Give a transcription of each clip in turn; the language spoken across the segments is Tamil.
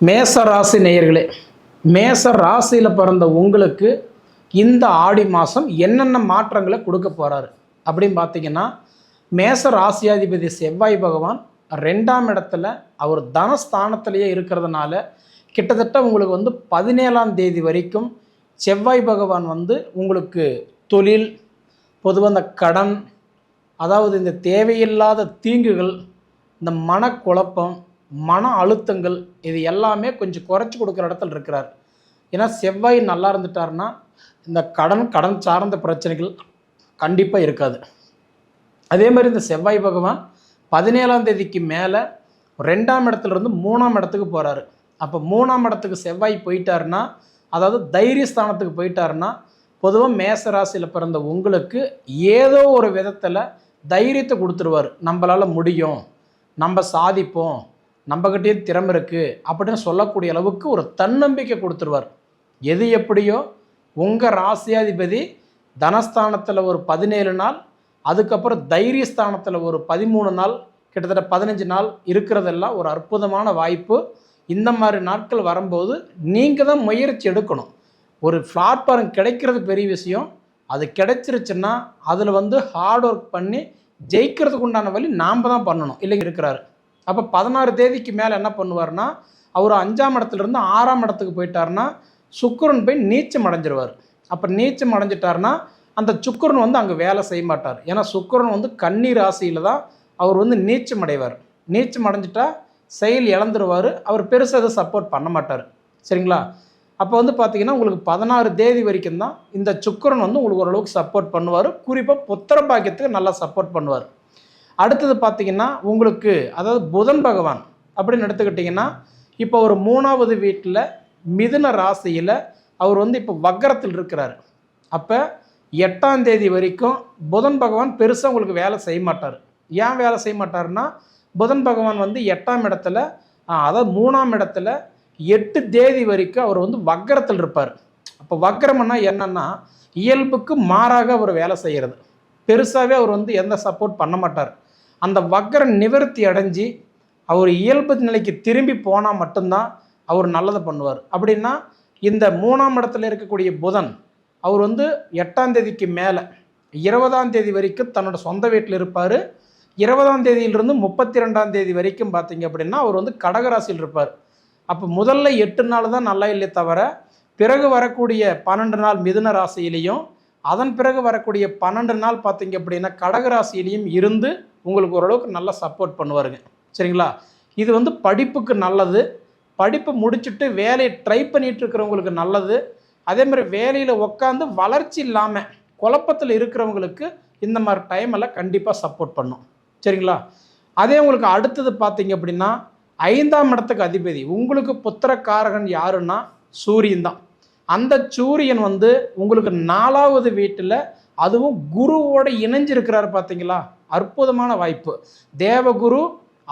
மேச ராசி நேயர்களே, மேச ராசியில் பிறந்த உங்களுக்கு இந்த ஆடி மாதம் என்னென்ன மாற்றங்களை கொடுக்க போகிறாரு அப்படின்னு பார்த்தீங்கன்னா, மேச ராசியாதிபதி செவ்வாய் பகவான் 2ஆம் இடத்துல அவர் தனஸ்தானத்திலேயே இருக்கிறதுனால கிட்டத்தட்ட உங்களுக்கு 17ஆம் தேதி வரைக்கும் செவ்வாய் பகவான் உங்களுக்கு தொழில், பொதுவாக இந்த கடன், அதாவது இந்த தேவையில்லாத தீங்குகள், இந்த மனக்குழப்பம், மன அழுத்தங்கள், இது எல்லாமே கொஞ்சம் குறைச்சி கொடுக்குற இடத்துல இருக்கிறார். ஏன்னா செவ்வாய் நல்லா இருந்துட்டார்னா இந்த கடன் சார்ந்த பிரச்சனைகள் கண்டிப்பாக இருக்காது. அதே மாதிரி இந்த செவ்வாய் பகவான் 17ஆம் தேதிக்கு மேலே 2ஆம் இடத்துலேருந்து 3ஆம் இடத்துக்கு போகிறாரு. அப்போ 3ஆம் இடத்துக்கு செவ்வாய் போயிட்டாருன்னா, அதாவது தைரியஸ்தானத்துக்கு போயிட்டாருன்னா, பொதுவாக மேச ராசியில் பிறந்த உங்களுக்கு ஏதோ ஒரு விதத்தில் தைரியத்தை கொடுத்துருவார். நம்மளால் முடியும், நம்ம சாதிப்போம், நம்மக்கிட்டே திறமை இருக்குது அப்படின்னு சொல்லக்கூடிய அளவுக்கு ஒரு தன்னம்பிக்கை கொடுத்துருவார். எது எப்படியோ உங்கள் ராசியாதிபதி தனஸ்தானத்தில் ஒரு 17 நாள், அதுக்கப்புறம் தைரியஸ்தானத்தில் ஒரு 13 நாள், கிட்டத்தட்ட 15 நாள் இருக்கிறதெல்லாம் ஒரு அற்புதமான வாய்ப்பு. இந்த மாதிரி நாட்கள் வரும்போது நீங்கள் தான் முயற்சி எடுக்கணும். ஒரு பிளாட்ஃபார்ம் கிடைக்கிறது பெரிய விஷயம். அது கிடைச்சிருச்சுன்னா அதில் ஹார்ட் ஒர்க் பண்ணி ஜெயிக்கிறதுக்கு உண்டான வழி நாம் தான் பண்ணணும், இல்லைங்க இருக்கிறாரு. அப்போ 16 தேதிக்கு மேலே என்ன பண்ணுவார்னா, அவர் 5ஆம் இடத்துலேருந்து 6ஆம் இடத்துக்கு போயிட்டார்னா சுக்கிரன் போய் நீச்சம் அடைஞ்சிருவார். அப்போ நீச்சம் அடைஞ்சிட்டார்னா அந்த சுக்கிரன் அங்கே வேலை செய்ய மாட்டார். ஏன்னா சுக்கிரன் கன்னி ராசியில் தான் அவர் நீச்சம் அடைவார். நீச்சம் அடைஞ்சிட்டா செயல் இழந்துருவார். அவர் பெருசாக அதை சப்போர்ட் பண்ண மாட்டார். சரிங்களா? அப்போ பார்த்தீங்கன்னா உங்களுக்கு 16 தேதி வரைக்கும் தான் இந்த சுக்கிரன் உங்களுக்கு ஓரளவுக்கு சப்போர்ட் பண்ணுவார். குறிப்பாக புத்திர பாக்கியத்துக்கு நல்லா சப்போர்ட் பண்ணுவார். அடுத்தது பார்த்தீங்கன்னா உங்களுக்கு, அதாவது புதன் பகவான் அப்படின்னு எடுத்துக்கிட்டிங்கன்னா, இப்போ ஒரு 3ஆவது வீட்டில் மிதுன ராசியில் அவர் இப்போ வக்கரத்தில் இருக்கிறார். அப்போ 8ஆம் தேதி வரைக்கும் புதன் பகவான் பெருசாக உங்களுக்கு வேலை செய்ய மாட்டார். ஏன் வேலை செய்ய மாட்டார்னா, புதன் பகவான் 8ஆம் இடத்துல, அதாவது 3ஆம் இடத்துல 8 தேதி வரைக்கும் அவர் வக்கரத்தில் இருப்பார். அப்போ வக்கரம்னா என்னன்னா, இயல்புக்கு மாறாக அவர் வேலை செய்கிறது. பெருசாகவே அவர் எந்த சப்போர்ட் பண்ண மாட்டார். அந்த வக்கர நிவர்த்தி அடைஞ்சு அவர் இயல்பு நிலைக்கு திரும்பி போனால் மட்டும்தான் அவர் நல்லதை பண்ணுவார். அப்படின்னா இந்த 3ஆம் இடத்துல இருக்கக்கூடிய புதன் அவர் 8ஆம் தேதிக்கு மேலே 20ஆம் தேதி வரைக்கும் தன்னோட சொந்த வீட்டில் இருப்பார். 20ஆம் தேதியிலிருந்து 32ஆம் தேதி வரைக்கும் பார்த்தீங்க அப்படின்னா அவர் கடகராசியில் இருப்பார். அப்போ முதல்ல 8 நாள் தான் நல்லா இல்லை தவிர, பிறகு வரக்கூடிய 12 நாள் மிதுன ராசியிலையும், அதன் பிறகு வரக்கூடிய 12 நாள் பார்த்தீங்க அப்படின்னா கடகராசியிலையும் இருந்து உங்களுக்கு ஓரளவுக்கு நல்லா சப்போர்ட் பண்ணுவாருங்க. சரிங்களா? இது படிப்புக்கு நல்லது. படிப்பை முடிச்சுட்டு வேலையை ட்ரை பண்ணிகிட்டு இருக்கிறவங்களுக்கு நல்லது. அதே மாதிரி வேலையில் உட்காந்து வளர்ச்சி இல்லாமல் குழப்பத்தில் இருக்கிறவங்களுக்கு இந்த மாதிரி டைமெல்லாம் கண்டிப்பாக சப்போர்ட் பண்ணும். சரிங்களா? அதே உங்களுக்கு அடுத்தது பார்த்தீங்க அப்படின்னா 5ஆம் இடத்துக்கு அதிபதி உங்களுக்கு புத்திரக்காரகன் யாருன்னா சூரியன் தான். அந்த சூரியன் உங்களுக்கு 4ஆவது வீட்டில், அதுவும் குருவோட இணைஞ்சிருக்கிறாரு. பார்த்தீங்களா? அற்புதமான வாய்ப்பு. தேவகுரு,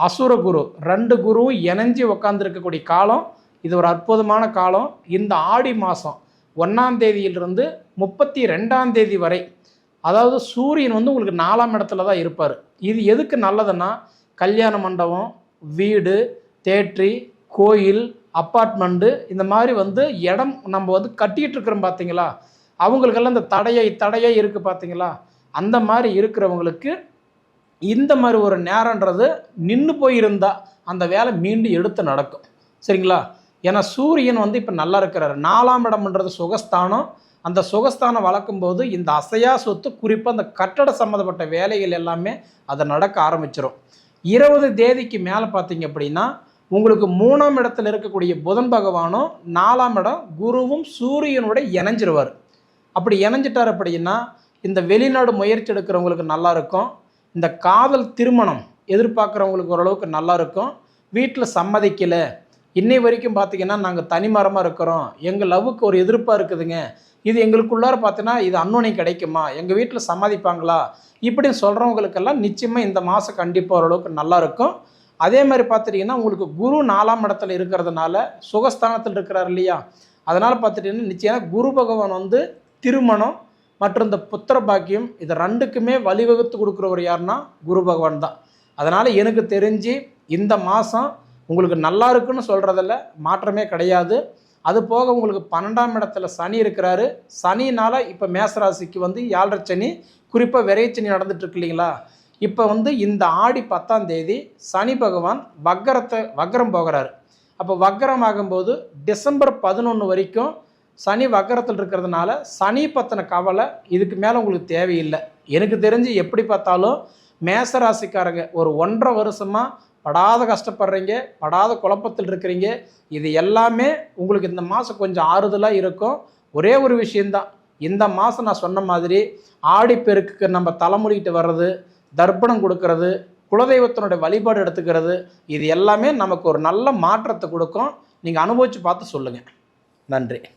அசுரகுரு 2 குருவும் இணைஞ்சி உக்காந்துருக்கக்கூடிய காலம் இது. ஒரு அற்புதமான காலம். இந்த ஆடி மாதம் 1ஆம் தேதியிலிருந்து 32ஆம் தேதி வரை, அதாவது சூரியன் உங்களுக்கு 4ஆம் இடத்துல தான் இருப்பார். இது எதுக்கு நல்லதுன்னா, கல்யாண மண்டபம், வீடு, தேட்ரி, கோயில், அப்பார்ட்மெண்ட்டு, இந்த மாதிரி இடம் நம்ம கட்டிகிட்டு இருக்கிறோம். பார்த்தீங்களா? அவங்களுக்கெல்லாம் இந்த தடையை இருக்குது. பார்த்தீங்களா? அந்த மாதிரி இருக்கிறவங்களுக்கு இந்த மாதிரி ஒரு நேரன்றது நின்று போயிருந்தால் அந்த வேலை மீண்டும் எடுத்து நடக்கும். சரிங்களா? ஏன்னா சூரியன் இப்போ நல்லா இருக்கிறாரு. 4ஆம் இடம்ன்றது சுகஸ்தானம். அந்த சுகஸ்தானம் வளர்க்கும்போது இந்த அசையா சொத்து, குறிப்பாக அந்த கட்டட சம்மந்தப்பட்ட வேலைகள் எல்லாமே அதை நடக்க ஆரம்பிச்சிடும். 20 தேதிக்கு மேலே பார்த்தீங்க அப்படின்னா உங்களுக்கு 3ஆம் இடத்துல இருக்கக்கூடிய புதன் பகவானும் 4ஆம் இடம் குருவும் சூரியனோட இணைஞ்சிருவார். அப்படி இணைஞ்சிட்டார் அப்படின்னா இந்த வெளிநாடு முயற்சி எடுக்கிறவங்களுக்கு நல்லா இருக்கும். இந்த காதல் திருமணம் எதிர்பார்க்குறவங்களுக்கு ஓரளவுக்கு நல்லா இருக்கும். வீட்டில் சம்மதிக்கலை, இன்னை வரைக்கும் பார்த்தீங்கன்னா நாங்கள் தனிமரமாக இருக்கிறோம், எங்கள் லவ்வுக்கு ஒரு எதிர்ப்பாக இருக்குதுங்க, இது எங்களுக்குள்ளார பார்த்தீங்கன்னா இது அன்னோனை கிடைக்குமா, எங்கள் வீட்டில் சம்மதிப்பாங்களா, இப்படின்னு சொல்கிறவங்களுக்கெல்லாம் நிச்சயமாக இந்த மாதம் கண்டிப்பாக ஓரளவுக்கு நல்லா இருக்கும். அதே மாதிரி பார்த்துட்டிங்கன்னா உங்களுக்கு குரு 4ஆம் இடத்துல இருக்கிறதுனால சுகஸ்தானத்தில் இருக்கிறார் இல்லையா? அதனால் பார்த்துட்டிங்கன்னா நிச்சயம் குரு பகவான் திருமணம் மற்றும் இந்த புத்திர பாக்கியம் இது 2க்குமே வழிவகுத்து கொடுக்குறவர் யாருன்னா குரு பகவான் தான். அதனால் எனக்கு தெரிஞ்சு இந்த மாதம் உங்களுக்கு நல்லா இருக்குன்னு சொல்கிறதில்ல, மாற்றமே கிடையாது. அது போக உங்களுக்கு 12ஆம் இடத்துல சனி இருக்கிறாரு. சனினால் இப்போ மேசராசிக்கு வந்து 7.5 சனி, குறிப்பாக விரைச்சனி நடந்துட்டு இருக்கு இல்லைங்களா? இப்போ வந்து இந்த ஆடி 10ஆம் தேதி சனி பகவான் வக்கரம் போகிறாரு. அப்போ வக்கரம் ஆகும்போது டிசம்பர் 11 வரைக்கும் சனி வக்கரத்தில் இருக்கிறதுனால சனி பற்றின கவலை இதுக்கு மேலே உங்களுக்கு தேவையில்லை. எனக்கு தெரிஞ்சு எப்படி பார்த்தாலும் மேசராசிக்காரங்க ஒரு 1.5 வருஷமாக படாத கஷ்டப்படுறீங்க, படாத குழப்பத்தில் இருக்கிறீங்க. இது எல்லாமே உங்களுக்கு இந்த மாதம் கொஞ்சம் ஆறுதலாக இருக்கும். ஒரே ஒரு விஷயந்தான், இந்த மாதம் நான் சொன்ன மாதிரி ஆடிப்பெருக்குக்கு நம்ம தலைமுடிக்கிட்டு வர்றது, தர்ப்பணம் கொடுக்கறது, குலதெய்வத்தினுடைய வழிபாடு எடுத்துக்கிறது, இது எல்லாமே நமக்கு ஒரு நல்ல மாற்றத்தை கொடுக்கும். நீங்கள் அனுபவித்து பார்த்து சொல்லுங்கள். நன்றி.